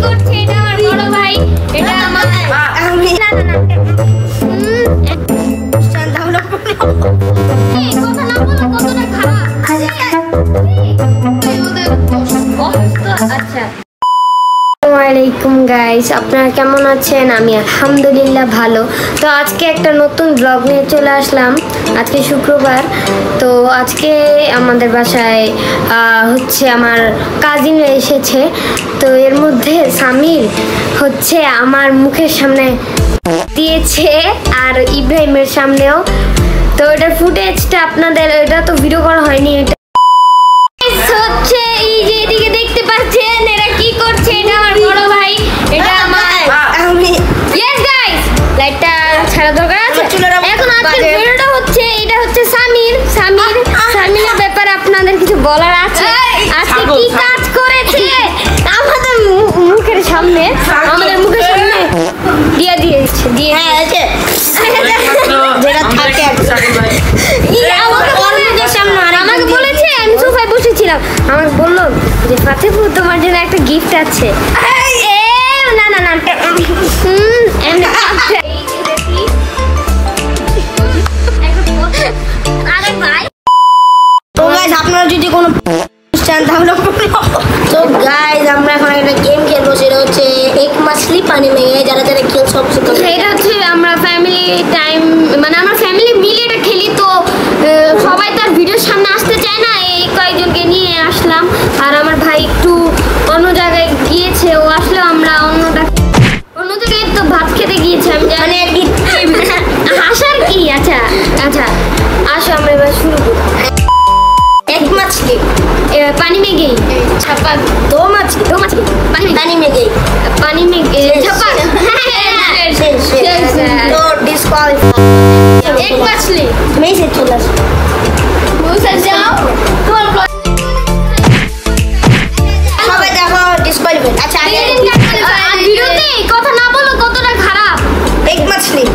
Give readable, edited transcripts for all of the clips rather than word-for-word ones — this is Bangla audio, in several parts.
করছে? এটা আমার বড় ভাই, এটা আমার আমি না না না শান্ত হলো এই কথা না বলো, কতটা খারাপ। আচ্ছা আসসালামাইকুম গাইস, আপনারা কেমন আছেন? আমি আলহামদুলিল্লাহ ভালো। তো আজকে একটা নতুন ব্লগ নিয়ে চলে আসলাম। আজকে শুক্রবার, তো আজকে আমাদের বাসায় হচ্ছে আমার কাজিনরা এসেছে। তো এর মধ্যে সামির হচ্ছে আমার মুখের সামনে দিয়েছে আর ইব্রাহিমের সামনেও। তো এটার ফুটেজটা আপনাদের, এটা তো ভিডিও করা হয়নি। এটা হচ্ছে এই যে এদিকে দেখতে পাচ্ছেন এরা কি করছে। এটা আমার বড় ভাই, এটা আমার আমি ইয়েস গাইস, লাইটটা ছাড়া দরকার আছে। এখন আজকে ভিডিওটা হচ্ছে, এটা হচ্ছে সামিরের ব্যাপারে আপনাদের কিছু বলার আছে। আজকে কি কাজ করেছে আমাদের মুখের সামনে দিয়ে হ্যাঁ আছে যেটা থাকে আমাকে বলেছে, আমি সোফায় বসেছিলাম, আমাকে বললো যে ফাতেপুর তোমার জন্য একটা গিফট আছে। না না না আপনারা যদি কোনো তো গাইজ আমরা এখন একটা গেম খেলবো, সেটা হচ্ছে এক মাছলি পানি মেয়ে। যারা যারা খেলছে এটা হচ্ছে আমরা ফ্যামিলি টাইম, মানে আমরা ফ্যামিলি মিলে এটা খেলি। তো সবাই তার ভিডিওর সামনে আসতে চায় না, এই কয়েকজনকে নিয়ে আসলাম। আর আমার ভাই একটু অন্য জায়গায় গিয়েছে, ও আসলে আমরা অন্য জায়গায় তো ভাত খেতে গিয়েছে। আমি জানি আর কি হাসার কি। আচ্ছা আচ্ছা আসো আমরা এবার শুরু করি। एक मछली पानी में गई, छपक। दो मछली पानी में गई छपक। तो डिस्क्वालिफाई। एक मछली मैं से चला जाओ সবাই দেখো ডিসক্वालिफाई। আচ্ছা ভিডিওতে কথা না বলো, কতটা খারাপ। एक मछली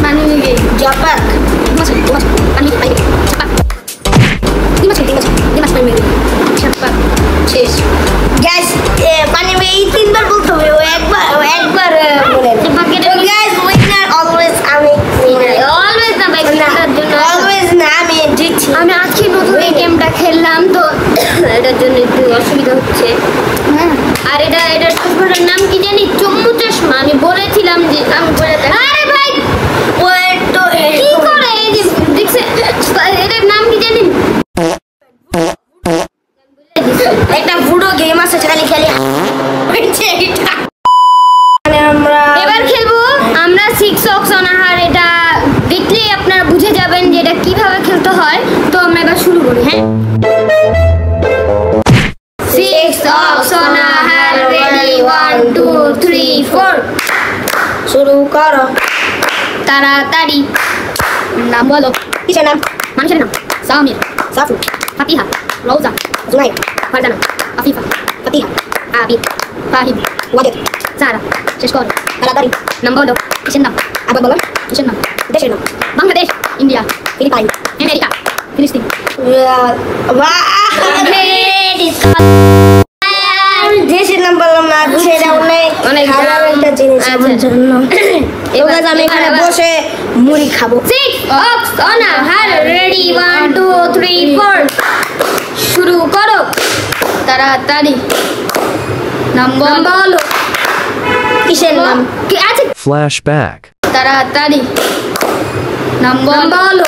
पानी में गई छपक, मछली पानी में गई छपक, गैस पानी में ही 3 बार बोलते हुए वो एक बार बोले। गैस विनर ऑलवेज আমি অলওয়েজ না ভাই, অলওয়েজ না আমি জিতছি। আমি আজকে নতুন এই গেমটা খেললাম, তো এটার জন্য একটু অসুবিধা হচ্ছে। আর এটার চশমাটার নাম কি জানি? চম্মু চশমা। আমি বলেছিলাম যে আমি বলে আরে ভাই ওই তো কি করে এই যে দেখছে, এটার নাম কি জানি? একটা বুড়ো গেম আছে সেখানে খেলি। আমরা এবার খেলবো আমরা 6 অক্স অনাহার। এটা দেখলেই আপনারা বুঝে যাবেন যে এটা কিভাবে খেলতে হয়। তো আমরা এবার শুরু করি। হ্যাঁ 6 অক্স অনাহার, রেডি 1 2 3 4 শুরু করো তাড়াতাড়ি। নাম বলো। কিসের নাম? মানুষের নাম। সামির, সাফু, ফাতিহা, রওজা, জুনাইদ, ফারজানা, আফিফা, ফাতিহা, আবিদ, ফাহিম, ওয়াজেদ, সারা। শেষ করো তাড়াতাড়ি। নাম বলো। কিসের নাম? আবার বলো। কিসের নাম? দেশের নাম। বাংলাদেশ, ইন্ডিয়া, ফিলিপাইন, আমেরিকা, ফিলিস্তিন। দেশের নাম বললাম না, সেটা অনেক খারাপ একটা জিনিস আমার জন্য। এবার আমি এখানে বসে মুড়ি খাবো। 6 অক্স অনাহার, রেডি 1 2 3 4 শুরু করো তাড়াতাড়ি। নাম বলো। কিসের নাম? আচ্ছা ফ্ল্যাশব্যাক। তাড়াতাড়ি। নাম বলো।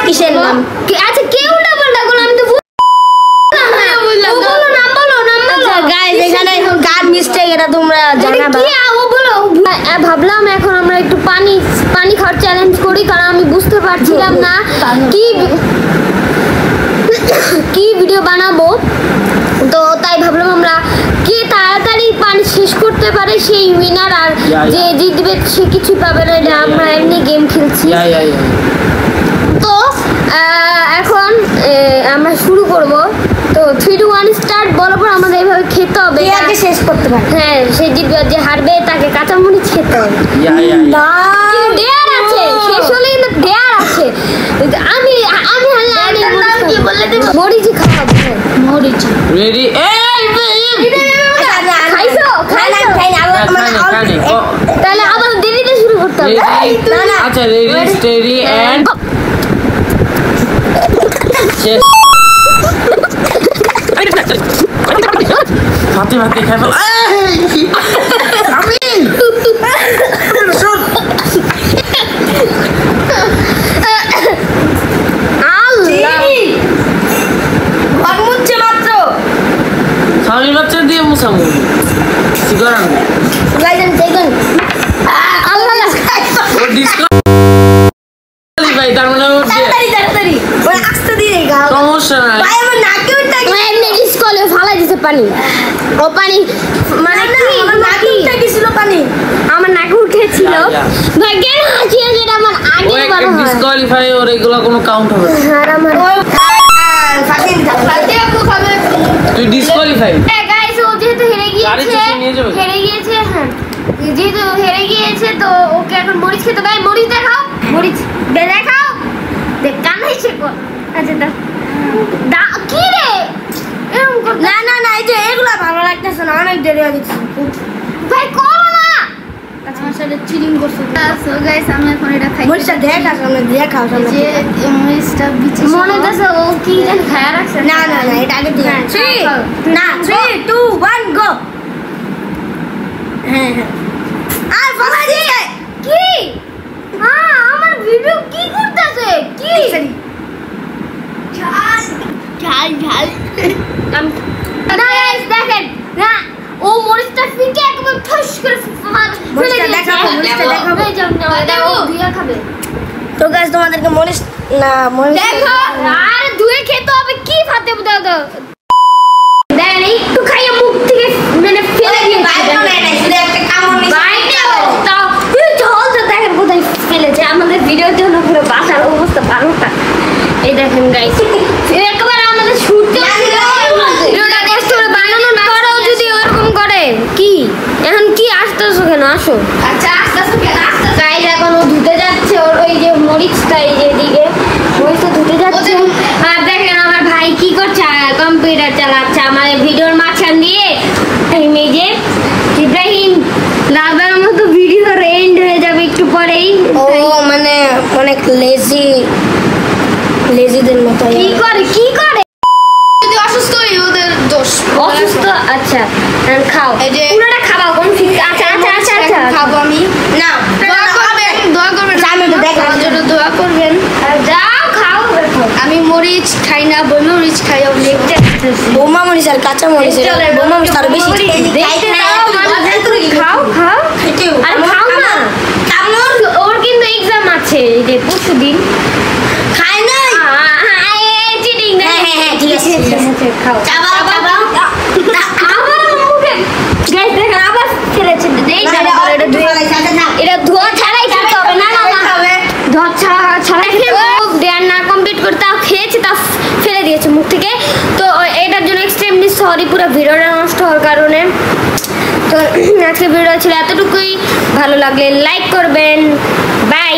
কিসের নাম? আচ্ছা কেউ না বললা বলো, আমি তো বললাম না। বলো নাম বলো। গাইস এখানে কার মিস্টেক এটা তোমরা জানাবা। কি ও বলো। ভাবলাম এখন আমরা একটু পানি খাওয়ার চ্যালেঞ্জ করি, কারণ আমি বুঝতে পারছিলাম না কি ভিডিও বানাবো। তো তাই ভাবলাম আমরা কে তাড়াতাড়ি পানি শেষ করতে পারে সেই উইনার, আর যে জিতবে সে কিছু পাবে না। এটা আমরা এমনি গেম খেলছি। তো এখন আমরা শুরু করব। তো 3 2 1 স্টার্ট বলার পর আমাদের এইভাবে খেতে হবে। আগে শেষ করতে পারে। হ্যাঁ সে জিতবে, যে হারবে তাকে কাঁচামরিচ খেতে হবে। না ডেয়ার আছে, শেষ হলে কিন্তু ডেয়ার আছে। আমি নাম কি বললে? মরিচ খাওয়াবো। মরিচ রেডি। এই খাইছো? আচ্ছা রেডি স্টেডি এন্ড হাতে হাতে খাই ফেল আমি সামনের বাচ্চা দিয়ে মুসামু সিগারান গাইডেন দেখুন আল্লাহ ও ডিসকালিফাই তার মানে তাড়াতাড়ি ওই আস্তে দিয়ে গাও সমস্যা নাই ভাই আমার নাকে উঠে গেছে এমনি ডিসকলে ফালাই দিতে পানি ও পানি মানে কি আমার নাকে উঠে গিয়েছিল পানি আমার নাকে উঠেছিল ভাই কেন হাসিয়ে যেটা আমার আগে বড় হয় ডিসকলিফাই ওর এগুলো কোনো কাউন্ট হবে আর আমার ফাতিন আপু খাবে তুই ডিসকলিফাই গাইস ও যেহেতু হেরে গিয়েছে হ্যাঁ যেহেতু হেরে গিয়েছে তো ওকে এখন মরিচ খেতে গাই মরিচ দেখাও মরিচ দেখাও দেখ কানাই শেখো আচ্ছা দা কি রে এরকম কর না এই যে এগুলা ভালো লাগতেছে না অনেক দেরি হয়ে গেছে ভাই করো না আমার সাথে চিটিং করছো সো গাইস আমি এখন এটা খাই মরিচটা দেখা সামনে দেখাও সামনে যে মরিচটা বিচে মনে হচ্ছে ও কি জানি খায়া রাখছে না এটা আগে দিয়ে 3 2 1 গো হ্যাঁ আর বলা দিয়ে কি আমার ভিডিও কি করতেছে কি ঝাল গাইস দেখেন না ও মরিচটা ফিকে একবার ঠস করে ফেলে দিয়েছে মরিচটা দেখাবো দিয়া খাবে তো গাইস তোমাদেরকে মরিচ দেখো আর দুয়ে খেতে হবে কি ফাতে দাও দেন একটু খাইয়ে মুখ থেকে মানে ফেলে দিয়ে বাইরে না শুধু একটা কামড় নিয়ে বাইরে তাও জলটা দেখেন কোথায় ফেলেছে আমাদের ভিডিওতে হলো পুরো বাসার অবস্থা বারোটা এই দেখেন গাইস একবার আমাদের শুটতে ভিডিওটা কষ্ট করে বানানো না করো যদি এরকম করে কি এখন কি আসতেছো কেন আসো আচ্ছা আসতেছো কেন গাইস এখন ও ধুতে যাচ্ছে ওর ওই যে মরিচটা এই যে দিকে মরিচটা ধুতে যাচ্ছে আর দেখেন আমার ভাই কি করছে কম্পিউটার চালাচ্ছে আমার ভিডিওর মাঝখান দিয়ে এই যে ইব্রাহিম লাভের মতো ভিডিওর এন্ড হয়ে যাবে একটু পরেই ও মানে অনেক লেজিদের মতো কি করে যদি অসুস্থ হই ওদের দোষ অসুস্থ আচ্ছা খাও পুরোটা খাওয়া কোন আচ্ছা খাবো আমি না দোয়া করবেন আমি তো দেখো আমার জন্য দোয়া করবেন যাও খাও আমি মরিচ খাই না মরিচ খাই দেখতে বোমা মরিচ আর কাঁচা মরিচ বোমা মরিচ আর বেশি খাও আর খাও না ওর কিন্তু এক্সাম আছে যে পরশুদিন খাই না চিটিং না হ্যাঁ ঠিক আছে খাও আমার মুখে গাইস দেখেন আবার ফেলেছে এটা ধোয়া ছাড়াই খেতে হবে না ধোয়া ছাড়াই দেয়ার না কমপ্লিট করতে খেয়েছে তা ফেলে দিয়েছে মুখ থেকে তো এটার জন্য এক্সট্রিমলি সরি পুরো ভিডিওটা নষ্ট হওয়ার কারণে তো আজকে ভিডিও ছিল এতটুকুই ভালো লাগলে লাইক করবেন বাই